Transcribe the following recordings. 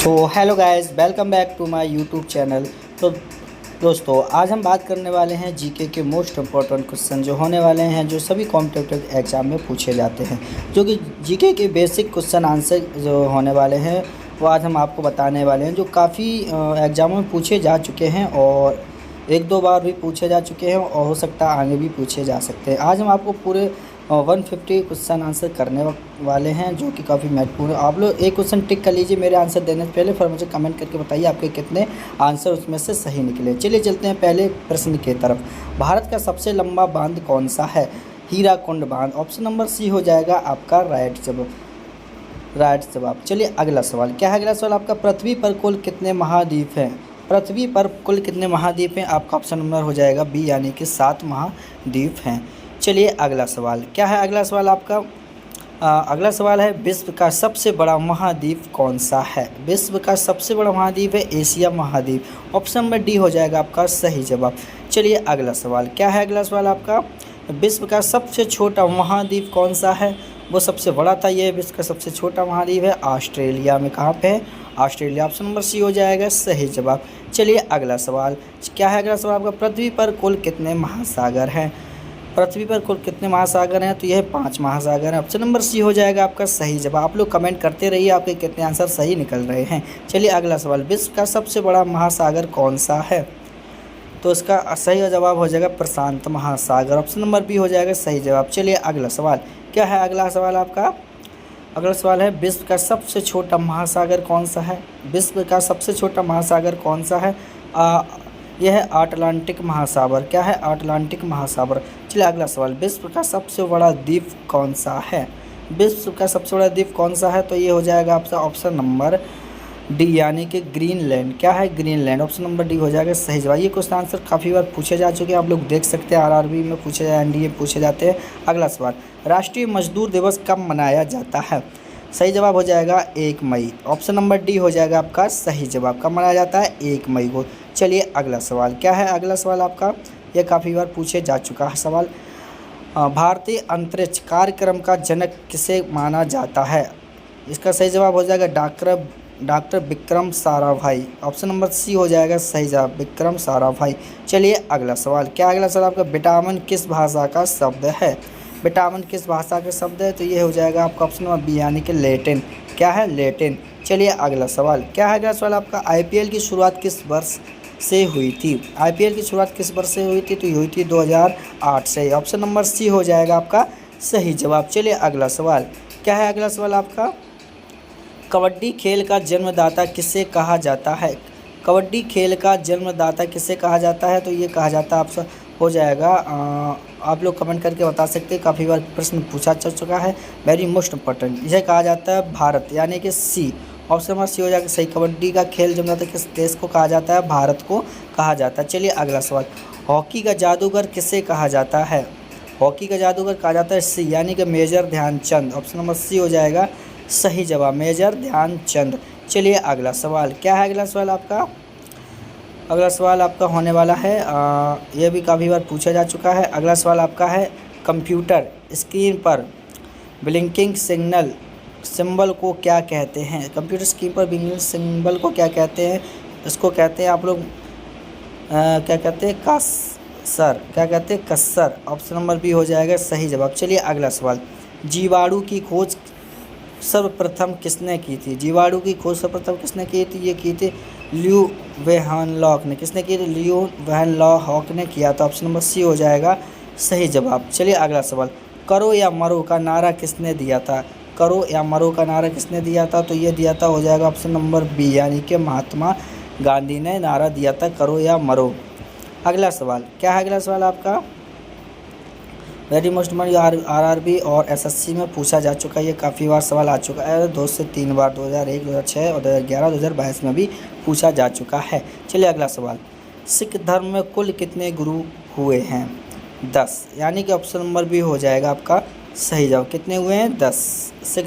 So hello guys, welcome back to my YouTube channel. तो दोस्तों, आज हम बात करने वाले हैं जीके के मोस्ट इम्पोर्टेंट क्वेश्चन जो होने वाले हैं, जो सभी कॉम्पिटिटिव एग्जाम में पूछे जाते हैं, जो कि जीके के बेसिक क्वेश्चन आंसर जो होने वाले हैं वो आज हम आपको बताने वाले हैं, जो काफ़ी एग्जामों में पूछे जा चुके हैं और एक दो बार भी पूछे जा चुके हैं और हो सकता है आगे भी पूछे जा सकते हैं। आज हम आपको पूरे 150 क्वेश्चन आंसर करने वाले हैं, जो कि काफ़ी महत्वपूर्ण है। आप लोग एक क्वेश्चन टिक कर लीजिए मेरे आंसर देने से पहले, फिर मुझे कमेंट करके बताइए आपके कितने आंसर उसमें से सही निकले। चलिए चलते हैं पहले प्रश्न की तरफ। भारत का सबसे लंबा बांध कौन सा है? हीराकुंड बांध। ऑप्शन नंबर सी हो जाएगा आपका राइट जवाब। चलिए अगला सवाल क्या है? अगला सवाल आपका, पृथ्वी पर कुल कितने महाद्वीप हैं? पृथ्वी पर कुल कितने महाद्वीप हैं? आपका ऑप्शन नंबर हो जाएगा बी, यानी कि 7 महाद्वीप हैं। चलिए अगला सवाल क्या है? अगला सवाल आपका अगला सवाल है, विश्व का सबसे बड़ा महाद्वीप कौन सा है? विश्व का सबसे बड़ा महाद्वीप है एशिया महाद्वीप। ऑप्शन नंबर डी हो जाएगा आपका सही जवाब। चलिए अगला सवाल क्या है? अगला सवाल आपका, विश्व का सबसे छोटा महाद्वीप कौन सा है? वो सबसे बड़ा था, ये विश्व का सबसे छोटा महाद्वीप है ऑस्ट्रेलिया में। कहाँ पे है? ऑस्ट्रेलिया। ऑप्शन नंबर सी हो जाएगा सही जवाब। चलिए अगला सवाल क्या है? अगला सवाल आपका, पृथ्वी पर कुल कितने महासागर हैं? पृथ्वी पर कुल कितने महासागर हैं? तो यह 5 महासागर हैं। ऑप्शन नंबर सी हो जाएगा आपका सही जवाब। आप लोग कमेंट करते रहिए आपके कितने आंसर सही निकल रहे हैं। चलिए अगला सवाल, विश्व का सबसे बड़ा महासागर कौन सा है? तो इसका सही जवाब हो जाएगा प्रशांत महासागर। ऑप्शन नंबर बी हो जाएगा सही जवाब। चलिए अगला सवाल क्या है? अगला सवाल आपका अगला सवाल है, विश्व का सबसे छोटा महासागर कौन सा है? विश्व का सबसे छोटा महासागर कौन सा है? यह है अटलांटिक महासागर। क्या है? अटलांटिक महासागर। चलिए अगला सवाल, विश्व का सबसे बड़ा द्वीप कौन सा है? विश्व का सबसे बड़ा द्वीप कौन सा है? तो ये हो जाएगा आपका ऑप्शन नंबर डी, यानी कि ग्रीनलैंड। क्या है? ग्रीनलैंड। ऑप्शन नंबर डी हो जाएगा सही जवाब। ये क्वेश्चन आंसर काफ़ी बार पूछे जा चुके हैं, आप लोग देख सकते हैं, आरआरबी में पूछे जाए, एनडीए पूछे जाते हैं। अगला सवाल, राष्ट्रीय मजदूर दिवस कब मनाया जाता है? सही जवाब हो जाएगा 1 मई। ऑप्शन नंबर डी हो जाएगा आपका सही जवाब। कब मनाया जाता है? 1 मई को। चलिए अगला सवाल क्या है? अगला सवाल आपका, यह काफ़ी बार पूछे जा चुका है सवाल, भारतीय अंतरिक्ष कार्यक्रम का जनक किसे माना जाता है? इसका सही जवाब हो जाएगा doctor Vikram Sarabhai. Option number C हो जाएगा सही जवाब, विक्रम साराभाई। चलिए अगला सवाल क्या? अगला सवाल आपका, विटामिन किस भाषा का शब्द है? विटामिन किस भाषा का शब्द है? तो ये हो जाएगा आपका ऑप्शन नंबर बी, यानी कि लैटिन। क्या है? लैटिन। चलिए अगला सवाल क्या है? अगला सवाल आपका, आईपीएल की शुरुआत किस वर्ष से हुई थी? आईपीएल की शुरुआत किस वर्ष से हुई थी? तो ये हुई थी 2008 से। ऑप्शन नंबर सी हो जाएगा आपका सही जवाब। चलिए अगला सवाल क्या है? अगला सवाल आपका, कबड्डी खेल का जन्मदाता किसे कहा जाता है? कबड्डी खेल का जन्मदाता किसे कहा जाता है? तो ये कहा जाता है, आपसे हो जाएगा आप लोग कमेंट करके बता सकते हैं, काफ़ी बार प्रश्न पूछा जा चुका है, वेरी मोस्ट इम्पोर्टेंट। इसे कहा जाता है भारत, यानी कि सी। ऑप्शन नंबर सी हो जाएगा सही। कबड्डी का खेल जन्मदाता किस देश को कहा जाता है? भारत को कहा जाता है। चलिए अगला सवाल, हॉकी का जादूगर किसे कहा जाता है? हॉकी का जादूगर कहा जाता है सी, यानी कि major Dhyanchand. Option number C हो जाएगा सही जवाब, मेजर ध्यानचंद। चलिए अगला सवाल क्या है? अगला सवाल आपका होने वाला है, यह भी काफ़ी बार पूछा जा चुका है। अगला सवाल आपका है, कंप्यूटर स्क्रीन पर ब्लिंकिंग सिंबल को क्या कहते हैं? कंप्यूटर स्क्रीन पर ब्लिंकिंग सिंबल को क्या कहते हैं? इसको कहते हैं आप लोग क्या कहते हैं? कर्सर। क्या कहते हैं? कर्सर। ऑप्शन नंबर बी हो जाएगा सही जवाब। चलिए अगला सवाल, जीवाणु की खोज सर्वप्रथम किसने की थी? जीवाणु की खोज सर्वप्रथम किसने की थी? ये की थी ल्यू वेहनलॉक ने। किसने की थी? ल्यू वेहनलॉक ने किया था। ऑप्शन नंबर सी हो जाएगा सही जवाब। चलिए अगला सवाल, करो या मरो का नारा किसने दिया था? करो या मरो का नारा किसने दिया था? तो ये दिया था, हो जाएगा ऑप्शन नंबर बी, यानी कि महात्मा गांधी ने नारा दिया था, करो या मरो। अगला सवाल क्या है? अगला सवाल आपका वेरी मोस्ट आरआरबी और एसएससी में पूछा जा चुका है, ये काफ़ी बार सवाल आ चुका है, 2 से 3 बार, 2001, 2006 और 2011, 2022 में भी पूछा जा चुका है। चलिए अगला सवाल, सिख धर्म में कुल कितने गुरु हुए हैं? 10, यानी कि ऑप्शन नंबर बी हो जाएगा आपका सही जवाब। कितने हुए हैं? 10 सिख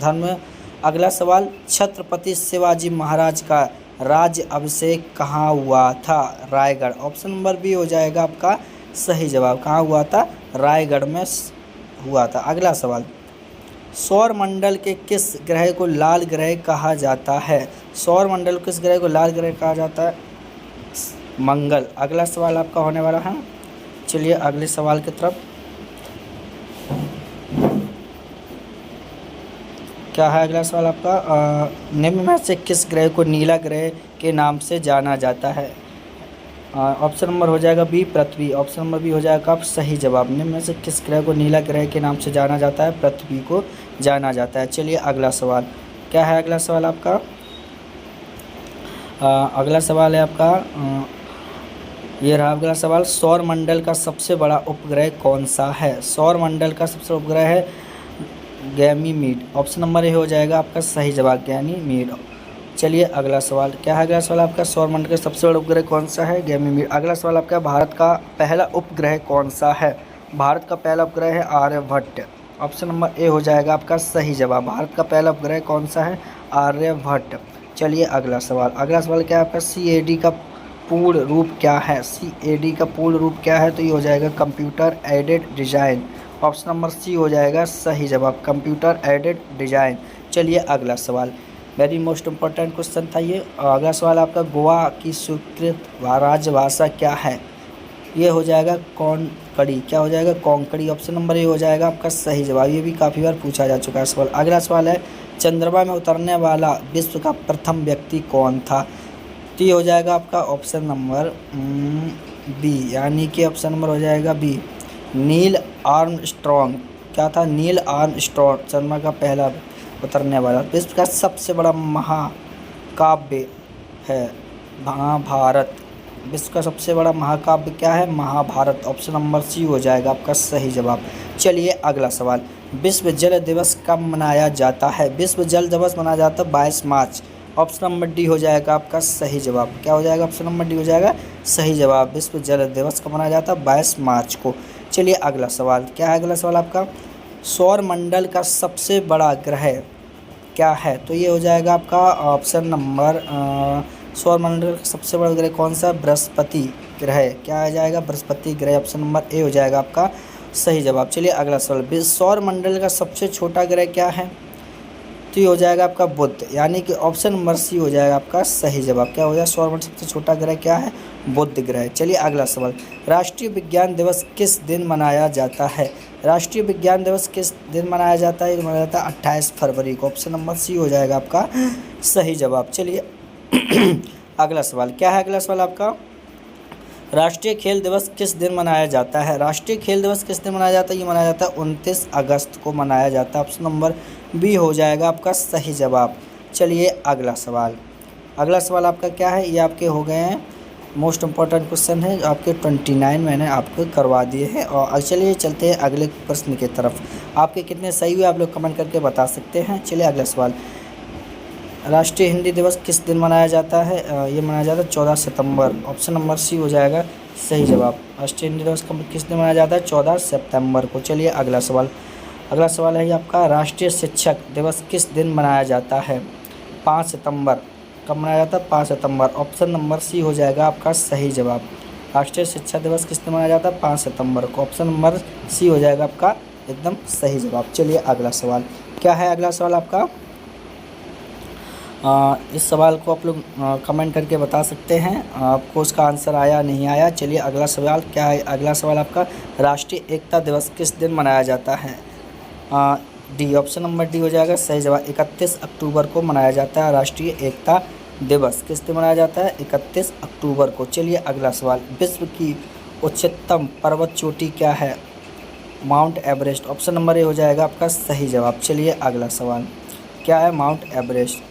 धर्म में। अगला सवाल, छत्रपति शिवाजी महाराज का राज्य अभिषेक कहाँ हुआ था? रायगढ़। ऑप्शन नंबर बी हो जाएगा आपका सही जवाब। कहाँ हुआ था? रायगढ़ में हुआ था। अगला सवाल, सौर मंडल के किस ग्रह को लाल ग्रह कहा जाता है? सौर मंडल किस ग्रह को लाल ग्रह कहा जाता है? मंगल। अगला सवाल आपका होने वाला है। चलिए अगले सवाल की तरफ। क्या है अगला सवाल आपका? निम्न में से किस ग्रह को नीला ग्रह के नाम से जाना जाता है? ऑप्शन नंबर हो जाएगा बी, पृथ्वी। ऑप्शन नंबर बी हो जाएगा आप सही जवाब। निम्न में से किस ग्रह को नीला ग्रह के नाम से जाना जाता है? पृथ्वी को जाना जाता है। चलिए अगला सवाल। क्या है अगला सवाल आपका? अगला सवाल है आपका, ये रहा अगला सवाल। सौर मंडल का सबसे बड़ा उपग्रह कौन सा है? सौर मंडल का सबसे बड़ा उपग्रह है गैनीमीड। ऑप्शन नंबर ए हो जाएगा आपका सही जवाब, गैनीमीड। चलिए अगला सवाल। क्या है अगला सवाल आपका? सौर मंडल का सबसे बड़ा उपग्रह कौन सा है? गैनीमीड। अगला सवाल आपका, भारत का पहला उपग्रह कौन सा है? भारत का पहला उपग्रह है आर्यभट्ट। ऑप्शन नंबर ए हो जाएगा आपका सही जवाब। भारत का पहला उपग्रह कौन सा है? आर्यभट्ट। चलिए अगला सवाल। अगला सवाल क्या है आपका? CAD का पूर्ण रूप क्या है? CAD का पूर्ण रूप क्या है? तो ये हो जाएगा computer aided design. Option number C हो जाएगा सही जवाब, कंप्यूटर एडेड डिज़ाइन। चलिए अगला सवाल, वेरी मोस्ट इम्पोर्टेंट क्वेश्चन था ये। अगला सवाल आपका, गोवा की स्वीकृत राजभाषा क्या है? ये हो जाएगा कोंकणी। क्या हो जाएगा? कोंकणी। ऑप्शन नंबर ए हो जाएगा आपका सही जवाब। ये भी काफ़ी बार पूछा जा चुका है सवाल। अगला सवाल है, चंद्रमा में उतरने वाला विश्व का प्रथम व्यक्ति कौन था? तो ये हो जाएगा आपका ऑप्शन नंबर बी, यानी कि ऑप्शन नंबर हो जाएगा बी, नील आर्मस्ट्रॉन्ग। क्या था? नील आर्मस्ट्रॉन्ग चंद्रमा का पहला उतरने वाला। विश्व का सबसे बड़ा महाकाव्य है महाभारत। विश्व का सबसे बड़ा महाकाव्य क्या है? महाभारत। ऑप्शन नंबर सी हो जाएगा आपका सही जवाब। चलिए अगला सवाल, विश्व जल दिवस कब मनाया जाता है? विश्व जल दिवस मनाया जाता है 22 मार्च। ऑप्शन नंबर डी हो जाएगा आपका सही जवाब। क्या हो जाएगा? ऑप्शन नंबर डी हो जाएगा सही जवाब। विश्व जल दिवस कब मनाया जाता है? 22 मार्च को। चलिए अगला सवाल। क्या है अगला सवाल आपका? सौर मंडल का सबसे बड़ा ग्रह क्या है? तो ये हो जाएगा आपका ऑप्शन नंबर, सौर मंडल का सबसे बड़ा ग्रह कौन सा? बृहस्पति ग्रह। क्या आ जाएगा? बृहस्पति ग्रह। ऑप्शन नंबर ए हो जाएगा आपका सही जवाब। चलिए अगला सवाल, सौर मंडल का सबसे छोटा ग्रह क्या है? तो ये हो जाएगा आपका बुध, यानी कि ऑप्शन नंबर सी हो जाएगा आपका सही जवाब। क्या हो जाएगा? सौर मंडल सबसे छोटा ग्रह क्या है? बुध ग्रह। चलिए अगला सवाल, राष्ट्रीय विज्ञान दिवस किस दिन मनाया जाता है? राष्ट्रीय विज्ञान दिवस किस दिन मनाया जाता है? मनाया जाता है 28 फरवरी को। ऑप्शन नंबर सी हो जाएगा आपका सही जवाब। चलिए अगला सवाल। क्या है अगला सवाल आपका? राष्ट्रीय खेल दिवस किस दिन मनाया जाता है? राष्ट्रीय खेल दिवस किस दिन मनाया जाता है? ये मनाया जाता है 29 अगस्त को मनाया जाता है। ऑप्शन नंबर बी हो जाएगा आपका सही जवाब। चलिए अगला सवाल। अगला सवाल आपका क्या है? ये आपके हो गए हैं मोस्ट इम्पॉर्टेंट क्वेश्चन है, आपके 29 मैंने आपको करवा दिए हैं। और चलिए चलते हैं अगले प्रश्न की तरफ। आपके कितने सही हुए आप लोग कमेंट करके बता सकते हैं। चलिए अगला सवाल, राष्ट्रीय हिंदी दिवस किस दिन मनाया जाता है? ये मनाया जाता है 14 सितंबर। ऑप्शन नंबर सी हो जाएगा सही जवाब। राष्ट्रीय हिंदी दिवस किस दिन मनाया जाता है? 14 सितंबर को। चलिए अगला सवाल। अगला सवाल है आपका, राष्ट्रीय शिक्षक दिवस किस दिन मनाया जाता है? 5 सितंबर। कब मनाया जाता है? 5 सितंबर। ऑप्शन नंबर सी हो जाएगा आपका सही जवाब। राष्ट्रीय शिक्षा दिवस किस दिन मनाया जाता है? 5 सितंबर को। ऑप्शन नंबर सी हो जाएगा आपका एकदम सही जवाब। चलिए अगला सवाल। क्या है अगला सवाल आपका? इस सवाल को आप लोग कमेंट करके बता सकते हैं आपको उसका आंसर आया नहीं आया। चलिए अगला सवाल। क्या है अगला सवाल आपका? राष्ट्रीय एकता दिवस किस दिन मनाया जाता है? डी, ऑप्शन नंबर डी हो जाएगा सही जवाब। 31 अक्टूबर को मनाया जाता है राष्ट्रीय एकता दिवस। किस दिन मनाया जाता है? 31 अक्टूबर को। चलिए अगला सवाल, विश्व की उच्चतम पर्वत चोटी क्या है? Mount Everest. Option number A हो जाएगा आपका सही जवाब। चलिए अगला सवाल। क्या है? Mount Everest.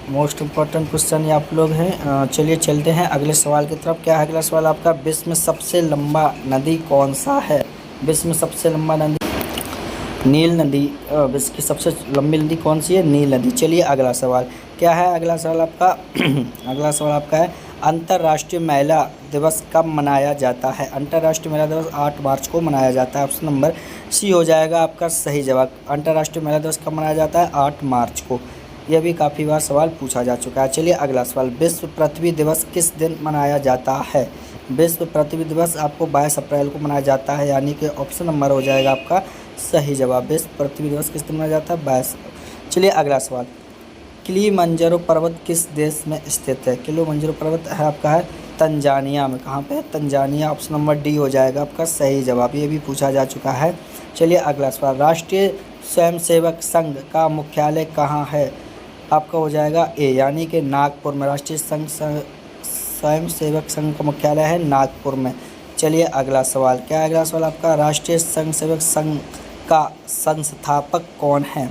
Most important question ये आप लोग हैं। चलिए चलते हैं अगले सवाल की तरफ। क्या है अगला सवाल आपका? विश्व में सबसे लंबा नदी कौन सा है? विश्व में सबसे लंबा नदी नील नदी। विश्व की सबसे लंबी नदी कौन सी है? नील नदी। चलिए अगला सवाल। क्या है अगला सवाल आपका? अगला सवाल आपका है, अंतर्राष्ट्रीय महिला दिवस कब मनाया जाता है? अंतर्राष्ट्रीय महिला दिवस 8 मार्च को मनाया जाता है। ऑप्शन नंबर सी हो जाएगा आपका सही जवाब। अंतर्राष्ट्रीय महिला दिवस कब मनाया जाता है? 8 मार्च को। यह भी काफ़ी बार सवाल पूछा जा चुका है। चलिए अगला सवाल, विश्व पृथ्वी दिवस किस दिन मनाया जाता है? विश्व पृथ्वी दिवस आपको 22 अप्रैल को मनाया जाता है, यानी कि ऑप्शन नंबर हो जाएगा आपका सही जवाब। विश्व पृथ्वी दिवस किस दिन मनाया जाता है? 22। चलिए अगला सवाल, किलिमंजारो पर्वत किस देश में स्थित है? किलिमंजारो पर्वत है आपका है तंजानिया में। कहाँ पे है? तंजानिया। ऑप्शन नंबर डी हो जाएगा आपका सही जवाब, ये भी पूछा जा चुका है। चलिए अगला सवाल, राष्ट्रीय स्वयंसेवक संघ का मुख्यालय कहाँ है? आपका हो जाएगा ए, यानी कि नागपुर में। राष्ट्रीय स्वयंसेवक संघ का मुख्यालय है नागपुर में। चलिए अगला सवाल, क्या है अगला सवाल आपका? राष्ट्रीय स्वयंसेवक संघ का संस्थापक कौन है?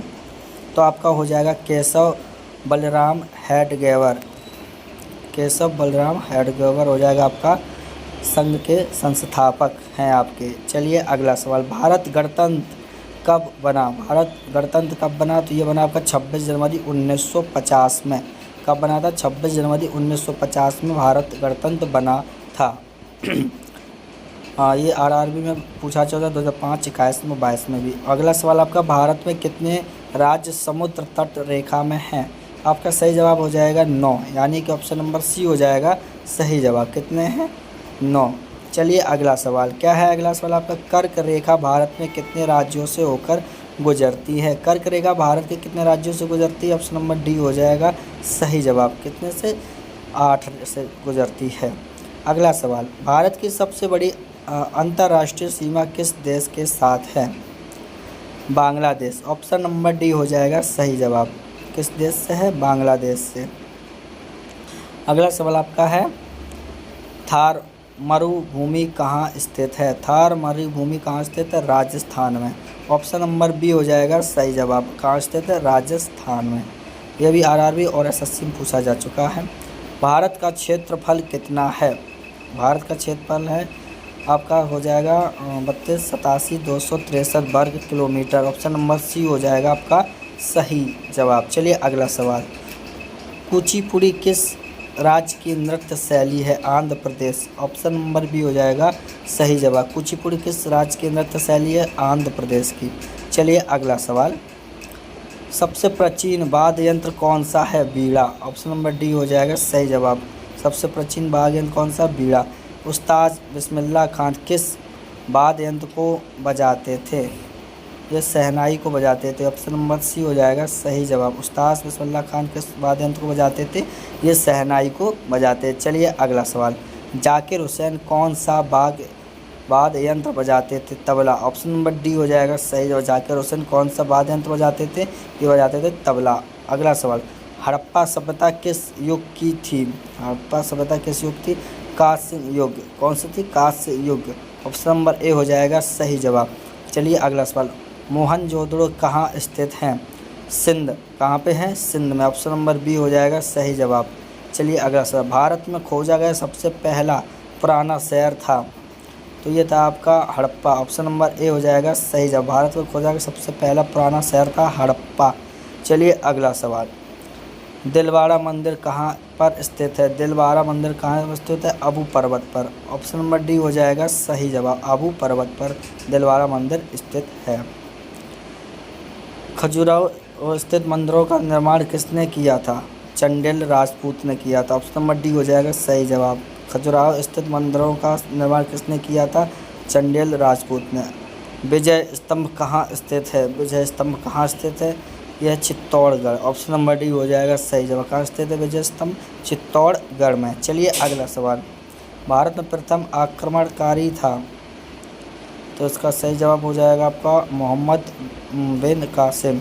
तो आपका हो जाएगा केशव बलराम हेडगेवर। केशव बलराम हेडगेवर हो जाएगा आपका संघ के संस्थापक हैं आपके। चलिए अगला सवाल, भारत गणतंत्र कब बना? भारत गणतंत्र कब बना? तो ये बना आपका 26 जनवरी 1950 में। कब बना था? 26 जनवरी 1950 में भारत गणतंत्र बना था। हाँ, ये आरआरबी में पूछा चला था 2005, 21 में, 22 में भी। अगला सवाल आपका, भारत में कितने राज्य समुद्र तट रेखा में हैं? आपका सही जवाब हो जाएगा 9, यानी कि ऑप्शन नंबर सी हो जाएगा सही जवाब। कितने हैं? 9। चलिए अगला सवाल, क्या है अगला सवाल आपका? कर्क रेखा भारत में कितने राज्यों से होकर गुजरती है? कर्क रेखा भारत के कितने राज्यों से गुजरती है? ऑप्शन नंबर डी हो जाएगा सही जवाब। कितने से? 8 से गुजरती है। अगला सवाल, भारत की सबसे बड़ी अंतर्राष्ट्रीय सीमा किस देश के साथ है? बांग्लादेश। ऑप्शन नंबर डी हो जाएगा सही जवाब। किस देश से है? बांग्लादेश से। अगला सवाल आपका है, थार मरुभूमि कहाँ स्थित है? थार मरुभूमि कहाँ स्थित है? राजस्थान में। ऑप्शन नंबर बी हो जाएगा सही जवाब। कहाँ स्थित है? राजस्थान में। यह भी आरआरबी और एसएससी में पूछा जा चुका है। भारत का क्षेत्रफल कितना है? भारत का क्षेत्रफल है आपका हो जाएगा 32,87,263 वर्ग किलोमीटर। ऑप्शन नंबर सी हो जाएगा आपका सही जवाब। चलिए अगला सवाल, कुचिपुड़ी किस राज्य की नृत्य शैली है? Andhra Pradesh. Option number B हो जाएगा सही जवाब। कुचिपुड़ी किस राज्य की नृत्य शैली है? आंध्र प्रदेश की। चलिए अगला सवाल, सबसे प्राचीन वाद्य यंत्र कौन सा है? बीड़ा। ऑप्शन नंबर डी हो जाएगा सही जवाब। सबसे प्राचीन वाद्य यंत्र कौन सा? बीड़ा। उस्ताद बिस्मिल्लाह खान किस वाद्य यंत्र को बजाते थे? ये शहनाई को बजाते थे। ऑप्शन नंबर सी हो जाएगा सही जवाब। उस्ताद बिस्मिल्लाह खान किस वाद्य यंत्र को बजाते थे? ये शहनाई को बजाते। चलिए अगला सवाल, जाकिर हुसैन कौन सा वाद्य यंत्र बजाते थे? तबला। ऑप्शन नंबर डी हो जाएगा सही जवाब। जाकिर हुसैन कौन सा वाद्य यंत्र बजाते थे? ये बजाते थे तबला। अगला सवाल, हड़प्पा सभ्यता किस युग की थी? हड़प्पा सभ्यता किस युग थी? कांस्य युग। कौन सी थी? कांस्य युग। ऑप्शन नंबर ए हो जाएगा सही जवाब। चलिए अगला सवाल, मोहनजोदड़ो कहाँ स्थित हैं? सिंध। कहाँ पे है? सिंध में। ऑप्शन नंबर बी हो जाएगा सही जवाब। चलिए अगला सवाल, भारत में खोजा गया सबसे पहला पुराना शहर था? तो ये था आपका हड़प्पा। ऑप्शन नंबर ए हो जाएगा सही जवाब। भारत में खोजा गया सबसे पहला पुराना शहर था हड़प्पा। चलिए अगला सवाल, दिलवाड़ा मंदिर कहाँ पर स्थित है? दिलवाड़ा मंदिर कहाँ पर स्थित है? अबू पर्वत पर। ऑप्शन नंबर डी हो जाएगा सही जवाब। अबू पर्वत पर दिलवाड़ा मंदिर स्थित है। खजुराहो स्थित मंदिरों का निर्माण किसने किया था? चंदेल राजपूत ने किया था। ऑप्शन नंबर डी हो जाएगा सही जवाब। खजुराहो स्थित मंदिरों का निर्माण किसने किया था? चंदेल राजपूत ने। विजय स्तंभ कहाँ स्थित है? विजय स्तंभ कहाँ स्थित है? यह चित्तौड़गढ़। ऑप्शन नंबर डी हो जाएगा सही जवाब। कहाँ स्थित है विजय स्तंभ? चित्तौड़गढ़ में। चलिए अगला सवाल, भारत में प्रथम आक्रमणकारी था? तो इसका सही जवाब हो जाएगा आपका मोहम्मद बिन कासिम।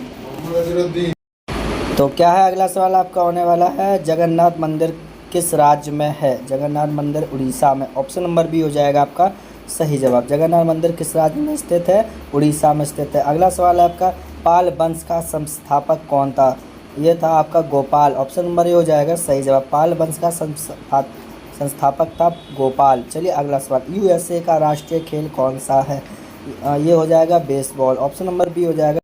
तो क्या है अगला सवाल आपका होने वाला है, जगन्नाथ मंदिर किस राज्य में है? जगन्नाथ मंदिर उड़ीसा में। ऑप्शन नंबर बी हो जाएगा आपका सही जवाब। जगन्नाथ मंदिर किस राज्य में स्थित है? उड़ीसा में स्थित है। अगला सवाल है आपका, पाल वंश का संस्थापक कौन था? ये था आपका गोपाल। ऑप्शन नंबर ए हो जाएगा सही जवाब। पाल वंश का संस्थापक था गोपाल। चलिए अगला सवाल, यूएसए का राष्ट्रीय खेल कौन सा है? ये हो जाएगा बेसबॉल। ऑप्शन नंबर बी हो जाएगा।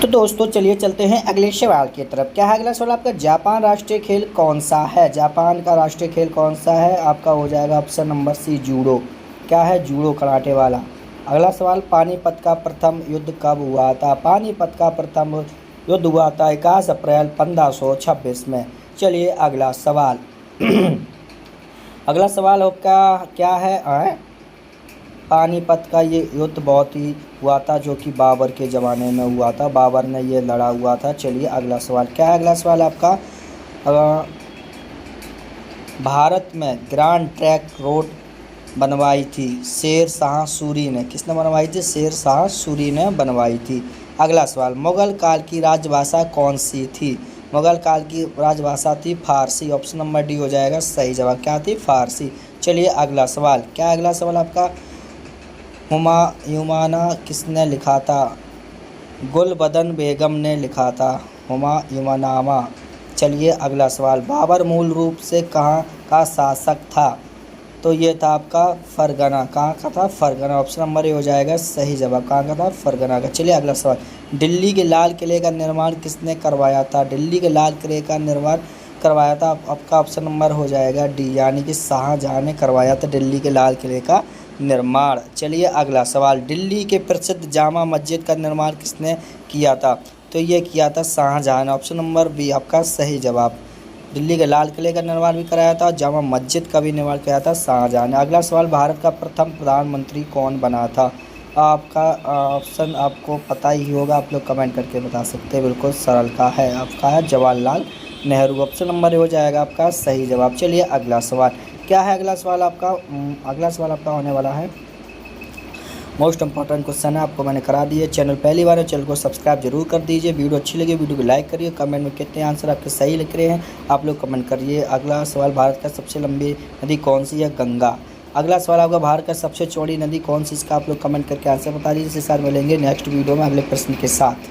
तो दोस्तों चलिए चलते हैं अगले सवाल की तरफ। क्या है अगला सवाल आपका, जापान राष्ट्रीय खेल कौन सा है? जापान का राष्ट्रीय खेल कौन सा है? आपका हो जाएगा ऑप्शन नंबर सी जूडो। क्या है? जूडो, कराटे वाला। अगला सवाल, पानीपत का प्रथम युद्ध कब हुआ था? पानीपत का प्रथम युद्ध हुआ था 21 अप्रैल 1526 में। चलिए अगला सवाल अगला सवाल आपका क्या है? पानीपत का ये युद्ध बहुत ही हुआ था, जो कि बाबर के ज़माने में हुआ था। बाबर ने ये लड़ा हुआ था। चलिए अगला सवाल क्या है? अगला सवाल आपका भारत में ग्रैंड ट्रंक रोड बनवाई थी शेर शाह सूरी ने। किसने बनवाई थी? शेर शाह सूरी ने बनवाई थी। अगला सवाल, मुगल काल की राजभाषा कौन सी थी? मुगल काल की राजभाषा थी फारसी। ऑप्शन नंबर डी हो जाएगा सही जवाब। क्या थी? फारसी। चलिए अगला सवाल क्या है? अगला सवाल आपका हुमायूं किसने लिखा था? गुलबदन बेगम ने लिखा था हुमायूंनामा। चलिए अगला सवाल, बाबर मूल रूप से कहाँ का शासक था? तो ये था आपका फरगना। कहाँ का था? फरगना। ऑप्शन नंबर ए हो जाएगा सही जवाब। कहाँ का था? फरगना का। चलिए अगला सवाल, दिल्ली के लाल किले का निर्माण किसने करवाया था? दिल्ली के लाल किले का निर्माण करवाया था आपका ऑप्शन नंबर हो जाएगा डी, यानी कि शाहजहाँ ने करवाया था दिल्ली के लाल किले का निर्माण। चलिए अगला सवाल, दिल्ली के प्रसिद्ध जामा मस्जिद का निर्माण किसने किया था? तो ये किया था शाहजहाँ ने। ऑप्शन नंबर बी आपका सही जवाब। दिल्ली के लाल किले का निर्माण भी कराया था, जामा मस्जिद का भी निर्माण किया था शाहजहाँ ने। अगला सवाल, भारत का प्रथम प्रधानमंत्री कौन बना था? आपका ऑप्शन आपको पता ही होगा, आप लोग कमेंट करके बता सकते हैं। बिल्कुल सरल का है, आपका है जवाहरलाल नेहरू। ऑप्शन नंबर हो जाएगा आपका सही जवाब। चलिए अगला सवाल क्या है? अगला सवाल आपका होने वाला है मोस्ट इंपॉर्टेंट क्वेश्चन है, आपको मैंने करा दिए। चैनल पहली बार है, चैनल को सब्सक्राइब जरूर कर दीजिए। वीडियो अच्छी लगी वीडियो को लाइक करिए। कमेंट में कितने आंसर आपके सही लिख रहे हैं आप लोग कमेंट करिए। अगला सवाल, भारत का सबसे लंबी नदी कौन सी है? गंगा। अगला सवाल आपका, भारत का सबसे चौड़ी नदी कौन सी? इसका आप लोग कमेंट करके आंसर बता दीजिए। इसी साथ मिलेंगे नेक्स्ट वीडियो में अगले प्रश्न के साथ।